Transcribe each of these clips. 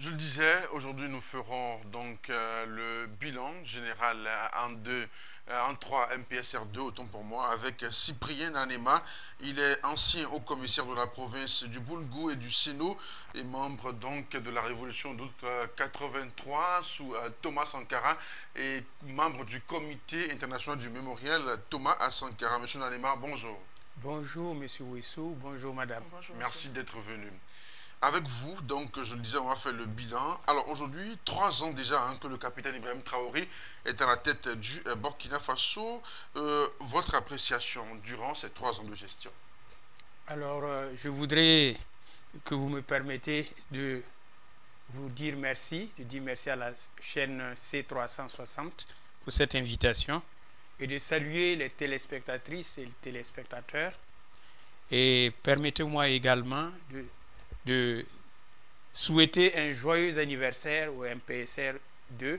Je le disais, aujourd'hui nous ferons donc le bilan général en 3 MPSR2, autant pour moi, avec Cyprien Nanema. Il est ancien haut-commissaire de la province du Boulgou et du Sénat et membre donc de la Révolution d'août 83 sous Thomas Sankara et membre du comité international du mémorial Thomas à Sankara. Monsieur Nanema, bonjour. Bonjour, Monsieur Wissou. Bonjour, Madame. Bonjour, merci d'être venu. Avec vous, donc, je le disais, on va faire le bilan. Alors aujourd'hui, 3 ans déjà que le capitaine Ibrahim Traoré est à la tête du Burkina Faso. Votre appréciation durant ces 3 ans de gestion? Alors, je voudrais que vous me permettez de vous dire merci, de dire merci à la chaîne C360 pour cette invitation et de saluer les téléspectatrices et les téléspectateurs. Et permettez-moi également de souhaiter un joyeux anniversaire au MPSR 2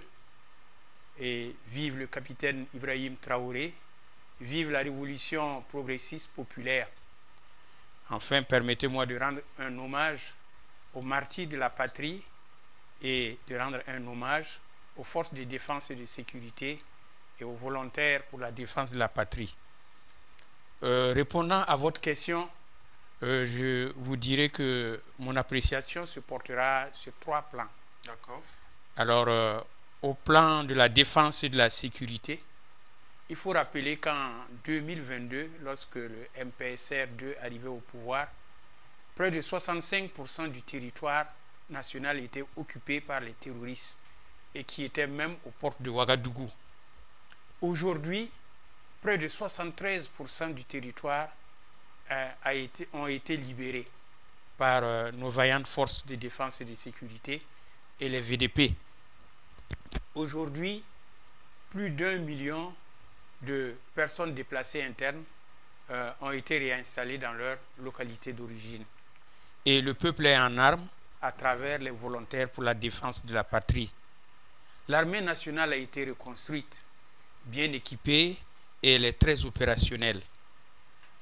et vive le capitaine Ibrahim Traoré, vive la révolution progressiste populaire. Enfin, permettez-moi de rendre un hommage aux martyrs de la patrie et de rendre un hommage aux forces de défense et de sécurité et aux volontaires pour la défense de la patrie. Répondant à votre question, je vous dirais que mon appréciation se portera sur 3 plans. D'accord. Alors, au plan de la défense et de la sécurité, il faut rappeler qu'en 2022, lorsque le MPSR2 arrivait au pouvoir, près de 65% du territoire national était occupé par les terroristes et qui étaient même aux portes de Ouagadougou. Aujourd'hui, près de 73% du territoire ont été libérés par nos vaillantes forces de défense et de sécurité et les VDP. Aujourd'hui, plus d'1 million de personnes déplacées internes ont été réinstallées dans leur localité d'origine. Et le peuple est en armes à travers les volontaires pour la défense de la patrie. L'armée nationale a été reconstruite, bien équipée, et elle est très opérationnelle.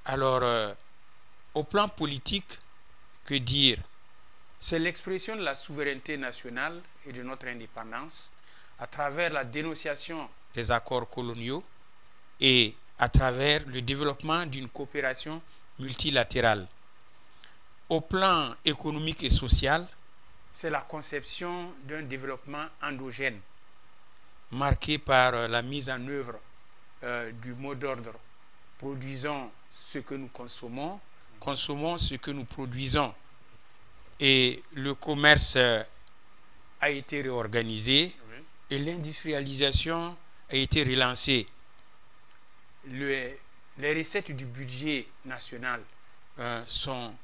Alors, au plan politique, que dire? C'est l'expression de la souveraineté nationale et de notre indépendance à travers la dénonciation des accords coloniaux et à travers le développement d'une coopération multilatérale. Au plan économique et social, c'est la conception d'un développement endogène marqué par la mise en œuvre du mot d'ordre « Produisons ce que nous consommons, consommons ce que nous produisons ». Et le commerce a été réorganisé et l'industrialisation a été relancée. Les recettes du budget national sont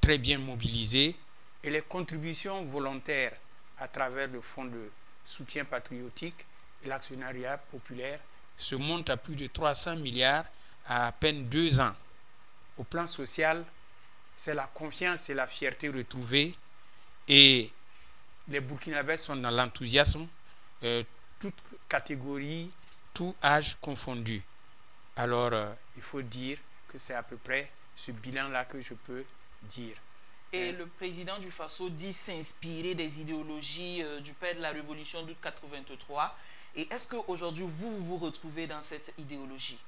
très bien mobilisées et les contributions volontaires à travers le fonds de soutien patriotique et l'actionnariat populaire se montent à plus de 300 milliards à peine 2 ans. Au plan social, c'est la confiance et la fierté retrouvées et les Burkinabés sont dans l'enthousiasme, toutes catégories, tout âge confondu. Alors, il faut dire que c'est à peu près ce bilan-là que je peux dire. Et le président du Faso dit s'inspirer des idéologies du père de la Révolution d'août 83. Et est-ce qu'aujourd'hui, vous vous retrouvez dans cette idéologie?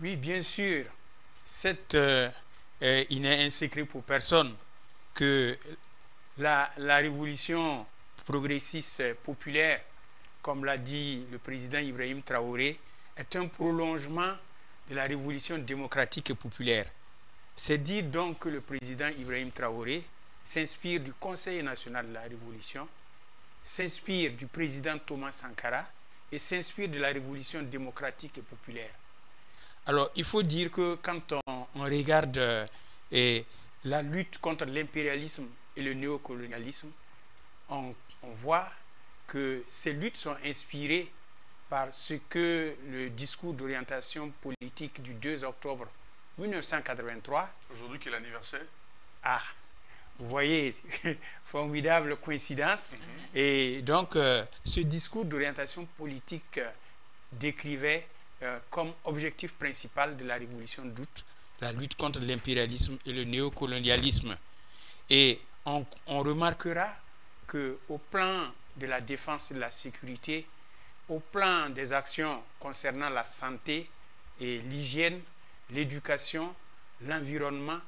Oui, bien sûr. Il n'est un secret pour personne que la révolution progressiste populaire, comme l'a dit le président Ibrahim Traoré, est un prolongement de la révolution démocratique et populaire. C'est dire donc que le président Ibrahim Traoré s'inspire du Conseil national de la Révolution, s'inspire du président Thomas Sankara et s'inspire de la révolution démocratique et populaire. Alors, il faut dire que quand on regarde la lutte contre l'impérialisme et le néocolonialisme, on voit que ces luttes sont inspirées par ce que le discours d'orientation politique du 2 octobre 1983. Aujourd'hui, quel anniversaire? Ah, vous voyez, formidable coïncidence. Et donc, ce discours d'orientation politique décrivait comme objectif principal de la révolution d'août la lutte contre l'impérialisme et le néocolonialisme. Et on remarquera qu'au plan de la défense et de la sécurité, au plan des actions concernant la santé et l'hygiène, l'éducation, l'environnement,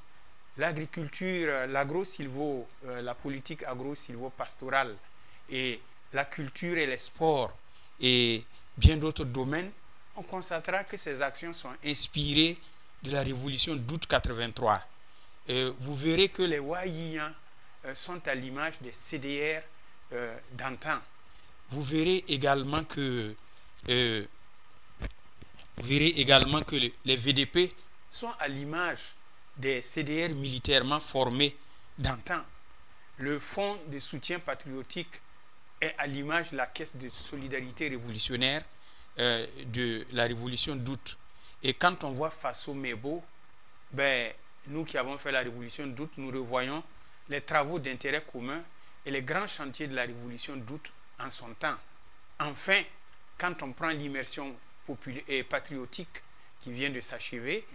l'agriculture, la politique agro-silvo-pastorale et la culture et les sports et bien d'autres domaines, on constatera que ces actions sont inspirées de la révolution d'août 83. Vous verrez que les Wahiyans sont à l'image des CDR d'antan. Vous verrez également que les VDP sont à l'image des CDR militairement formés d'antan. Le fonds de soutien patriotique est à l'image de la caisse de solidarité révolutionnaire de la révolution d'août. Et quand on voit Faso Mebo, nous qui avons fait la révolution d'août, nous revoyons les travaux d'intérêt commun et les grands chantiers de la révolution d'août en son temps. Enfin, quand on prend l'immersion patriotique qui vient de s'achever,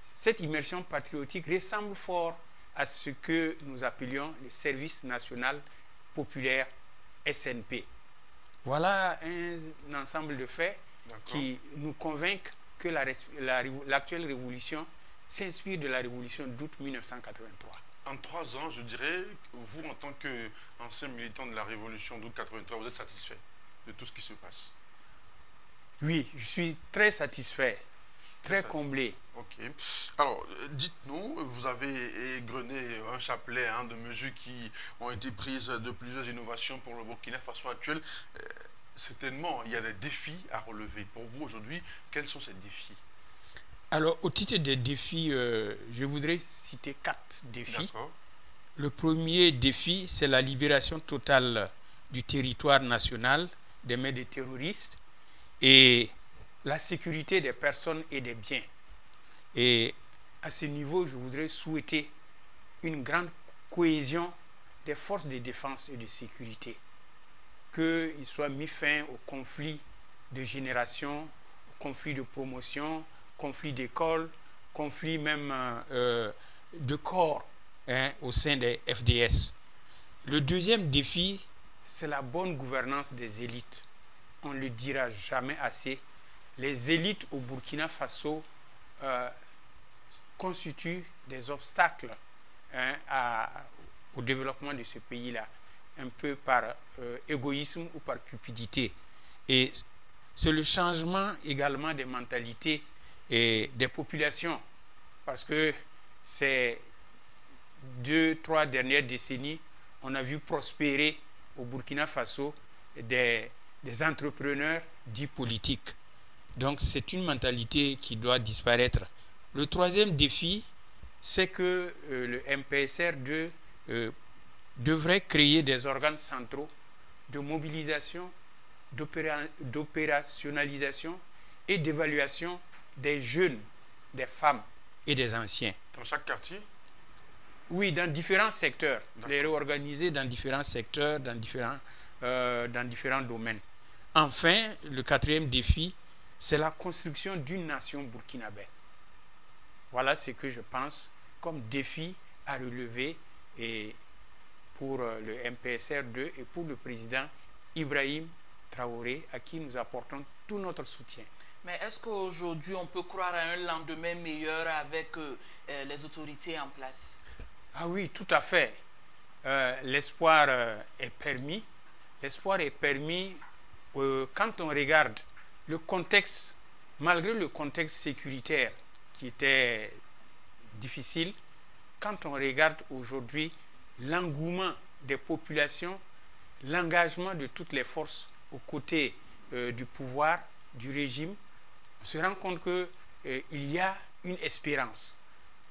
cette immersion patriotique ressemble fort à ce que nous appelions le service national populaire SNP. Voilà un ensemble de faits qui nous convainquent que l'actuelle révolution s'inspire de la révolution d'août 1983. En 3 ans, je dirais, vous, en tant qu'ancien militant de la révolution d'août 83, vous êtes satisfait de tout ce qui se passe? Oui, je suis très satisfait, très comblé. Ok. Alors, dites-nous, vous avez égrené un chapelet de mesures qui ont été prises, de plusieurs innovations pour le Burkina Faso actuel. Certainement, il y a des défis à relever. Pour vous, aujourd'hui, quels sont ces défis? Alors, au titre des défis, je voudrais citer 4 défis. Le premier défi, c'est la libération totale du territoire national des mains des terroristes et la sécurité des personnes et des biens. Et à ce niveau, je voudrais souhaiter une grande cohésion des forces de défense et de sécurité. Qu'il soit mis fin au conflit de génération, au conflit de promotion, conflit d'école, conflit même de corps au sein des FDS. Le deuxième défi, c'est la bonne gouvernance des élites. On ne le dira jamais assez. Les élites au Burkina Faso constituent des obstacles au développement de ce pays-là, un peu par égoïsme ou par cupidité. Et c'est le changement également des mentalités et des populations, parce que ces 2-3 dernières décennies, on a vu prospérer au Burkina Faso des entrepreneurs dits politiques. Donc c'est une mentalité qui doit disparaître. Le troisième défi, c'est que le MPSR2 devrait créer des organes centraux de mobilisation, d'opérationnalisation et d'évaluation des jeunes, des femmes et des anciens. Dans chaque quartier? Oui, dans différents secteurs. Les réorganiser dans différents secteurs, dans différents domaines. Enfin, le quatrième défi, c'est la construction d'une nation burkinabé. Voilà ce que je pense comme défi à relever et pour le MPSR2 et pour le président Ibrahim Traoré, à qui nous apportons tout notre soutien. Mais est-ce qu'aujourd'hui, on peut croire à un lendemain meilleur avec les autorités en place? Ah oui, tout à fait. L'espoir est permis. L'espoir est permis quand on regarde le contexte, malgré le contexte sécuritaire qui était difficile, quand on regarde aujourd'hui l'engouement des populations, l'engagement de toutes les forces aux côtés du pouvoir, du régime, on se rend compte qu'il y a une espérance.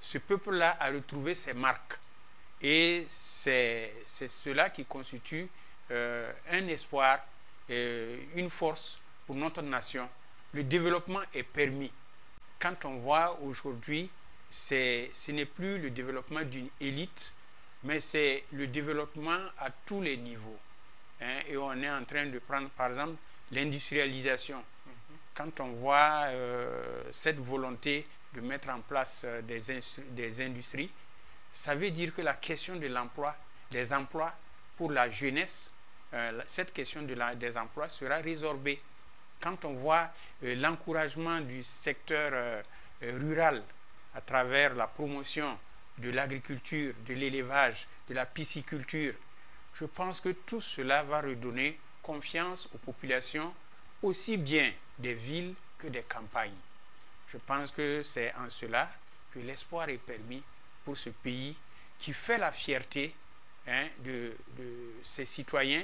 Ce peuple-là a retrouvé ses marques. Et c'est cela qui constitue un espoir, une force pour notre nation. Le développement est permis. Quand on voit aujourd'hui, ce n'est plus le développement d'une élite, mais c'est le développement à tous les niveaux. Et on est en train de prendre, par exemple, l'industrialisation. Quand on voit cette volonté de mettre en place des industries, ça veut dire que la question de l'emploi, des emplois pour la jeunesse, cette question des emplois sera résorbée. Quand on voit l'encouragement du secteur rural à travers la promotion de l'agriculture, de l'élevage, de la pisciculture, je pense que tout cela va redonner confiance aux populations, aussi bien des villes que des campagnes. Je pense que c'est en cela que l'espoir est permis pour ce pays qui fait la fierté de ses citoyens,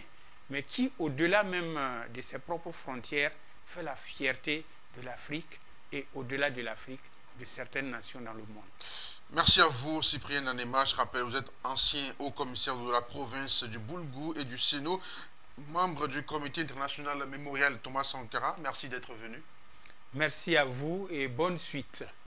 mais qui, au-delà même de ses propres frontières, fait la fierté de l'Afrique et, au-delà de l'Afrique, de certaines nations dans le monde. Merci à vous, Cyprien Nanema. Je rappelle, vous êtes ancien haut-commissaire de la province du Boulgou et du Sénou, membre du comité international mémorial Thomas Sankara. Merci d'être venu. Merci à vous et bonne suite.